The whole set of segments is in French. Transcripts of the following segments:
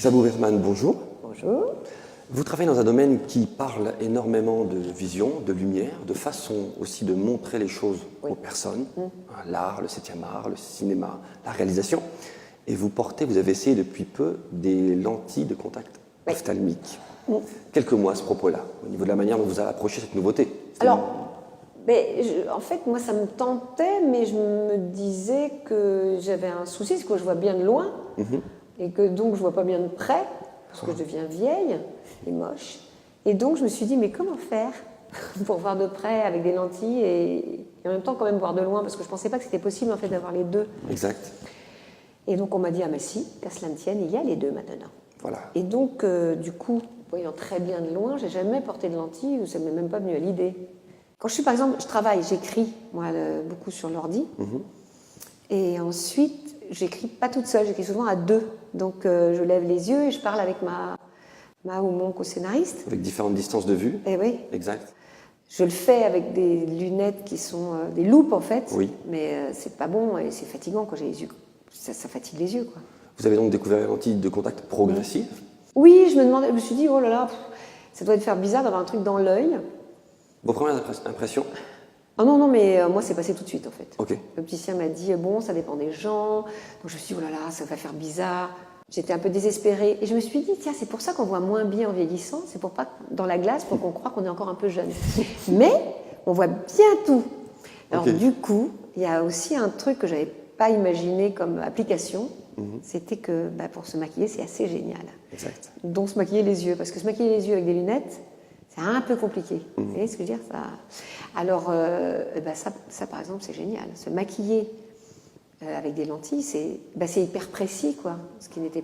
Sabou Berman, bonjour. Bonjour. Vous travaillez dans un domaine qui parle énormément de vision, de lumière, de façon aussi de montrer les choses aux personnes, l'art, le 7e art, le cinéma, la réalisation. Et vous avez essayé depuis peu des lentilles de contact ophtalmique. Quelques mots à ce propos-là, au niveau de la manière dont vous avez approché cette nouveauté. En fait, moi, ça me tentait, mais je me disais que j'avais un souci, c'est que je vois bien de loin, et que donc je vois pas bien de près, parce que je deviens vieille et moche. Et donc, je me suis dit, mais comment faire pour voir de près avec des lentilles et en même temps quand même voir de loin, parce que je pensais pas que c'était possible en fait d'avoir les deux. Exact. Et donc, on m'a dit, ah mais si, qu'à cela ne tienne, il y a les deux maintenant. Voilà. Et donc, du coup, voyant très bien de loin, j'ai jamais porté de lentilles, ou ça m'est même pas venu à l'idée. Quand je suis, par exemple, je travaille, j'écris, moi, beaucoup sur l'ordi. Et ensuite, j'écris pas toute seule, j'écris souvent à deux. Donc, je lève les yeux et je parle avec ma ou mon co-scénariste. Avec différentes distances de vue. Eh oui. Exact. Je le fais avec des lunettes qui sont des loupes, en fait. Oui. Mais c'est pas bon et c'est fatigant quand j'ai les yeux. Ça fatigue les yeux, quoi. Vous avez donc découvert les lentilles de contact progressives. Oui, je me suis dit, oh là là, ça doit faire bizarre d'avoir un truc dans l'œil. Vos premières impressions? Ah non, mais moi, c'est passé tout de suite, en fait. Ok. L'opticien m'a dit, bon, ça dépend des gens. Donc, je me suis dit, oh là là, ça va faire bizarre. J'étais un peu désespérée. Et je me suis dit, tiens, c'est pour ça qu'on voit moins bien en vieillissant. C'est pour pas, dans la glace, pour qu'on croie qu'on est encore un peu jeune. Mais, on voit bien tout. Alors, du coup, il y a aussi un truc que j'avais pas imaginé comme application. C'était que, pour se maquiller, c'est assez génial. Exact. Donc, se maquiller les yeux. Parce que se maquiller les yeux avec des lunettes, c'est un peu compliqué. Vous voyez ce que je veux dire, ça... Alors, ça, par exemple, c'est génial. Se maquiller avec des lentilles, c'est hyper précis, quoi. Ce qui n'était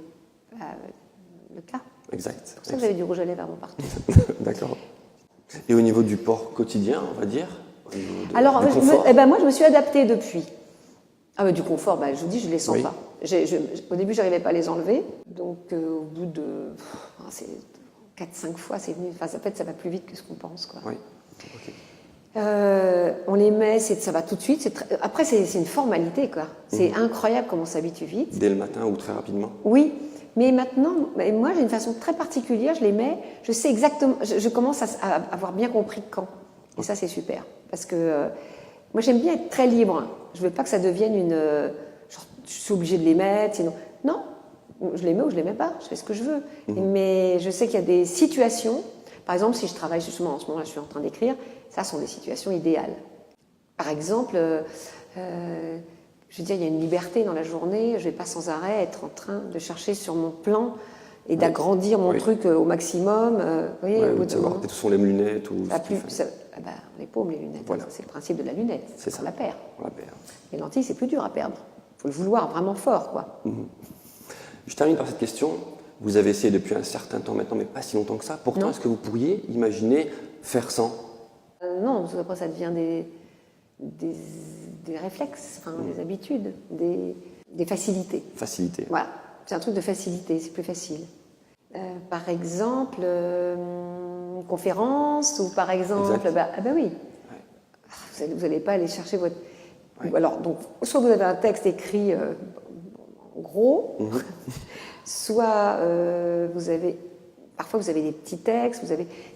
pas le cas. Exact. C'est pour ça que j'avais du rouge à lèvres avant partout. D'accord. Et au niveau du port quotidien, on va dire Alors, moi, je me suis adaptée depuis. Ah, du confort, je vous dis, je ne les sens pas. Au début, je n'arrivais pas à les enlever. Donc, au bout de 4-5 fois, c'est venu. Enfin, en fait, ça va plus vite que ce qu'on pense, quoi. Oui. Okay. On les met, ça va tout de suite. Après, c'est une formalité, quoi. C'est incroyable comment on s'habitue vite. Dès le matin ou très rapidement? Oui, mais maintenant, moi, j'ai une façon très particulière. Je les mets, je sais exactement. Je commence à avoir bien compris quand. Et ça, c'est super. Parce que moi, j'aime bien être très libre. Je veux pas que ça devienne une... genre, je suis obligée de les mettre, sinon... Non, je les mets ou je les mets pas. Je fais ce que je veux. Mais je sais qu'il y a des situations... Par exemple, si je travaille justement en ce moment-là, je suis en train d'écrire, ça sont des situations idéales. Par exemple, je veux dire, il y a une liberté dans la journée, je ne vais pas sans arrêt être en train de chercher sur mon plan et d'agrandir mon truc au maximum. Vous voyez, ou de savoir où sont les lunettes. Ou on n'est pas les lunettes, voilà. C'est le principe de la lunette, c'est ça. On la perd. On la perd. Les lentilles, c'est plus dur à perdre. Il faut le vouloir vraiment fort, quoi. Je termine par cette question. Vous avez essayé depuis un certain temps maintenant, mais pas si longtemps que ça. Pourtant, est-ce que vous pourriez imaginer faire sans? Non, parce qu'après, ça devient des réflexes, des habitudes, des facilités. Facilité. Voilà, c'est un truc de facilité, c'est plus facile. Par exemple, une conférence, ou par exemple, oui. Ouais. Vous n'allez pas aller chercher votre... Ouais. Alors, donc, soit vous avez un texte écrit en gros, soit parfois vous avez des petits textes,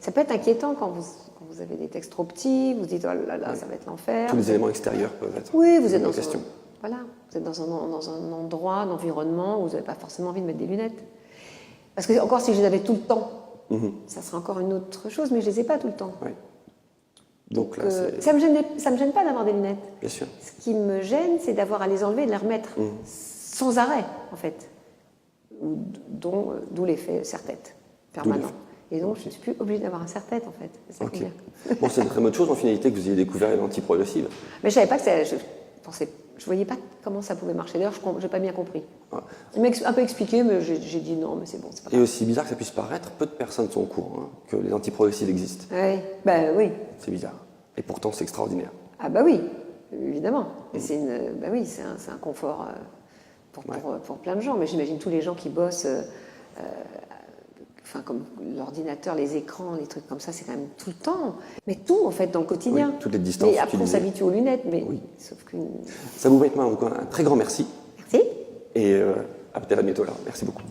ça peut être inquiétant quand vous avez des textes trop petits, vous dites, oh là là, ça va être l'enfer. Tous les éléments extérieurs peuvent être vous êtes question. Vous êtes dans un endroit, un environnement où vous n'avez pas forcément envie de mettre des lunettes. Parce que, encore, si je les avais tout le temps, ça serait encore une autre chose, mais je ne les ai pas tout le temps. Oui. Donc là, ça me gêne pas d'avoir des lunettes. Bien sûr. Ce qui me gêne, c'est d'avoir à les enlever et de les remettre sans arrêt, en fait. D'où l'effet serre-tête permanent. Et donc, je ne suis plus obligée d'avoir un serre-tête, en fait. C'est ça qui est bien. Bon, c'est une très bonne chose, en finalité, que vous ayez découvert les lentilles progressives. Mais je ne savais pas que je voyais pas comment ça pouvait marcher. D'ailleurs, je n'ai pas bien compris. Il m'a un peu expliqué, mais j'ai dit non, mais c'est bon, c'est pas grave. Et aussi bizarre que ça puisse paraître, peu de personnes sont au courant que les lentilles progressives existent. Oui, oui. C'est bizarre. Et pourtant, c'est extraordinaire. Ah oui, évidemment. C'est un confort pour plein de gens. Mais j'imagine tous les gens qui bossent, comme l'ordinateur, les écrans, les trucs comme ça, c'est quand même tout le temps. Mais tout, en fait, dans le quotidien. Oui, toutes les distances. Et après, on s'habitue aux lunettes, mais sauf qu'une... Ça vous met un très grand merci. Merci. Et à peut-être à bientôt là. Merci beaucoup.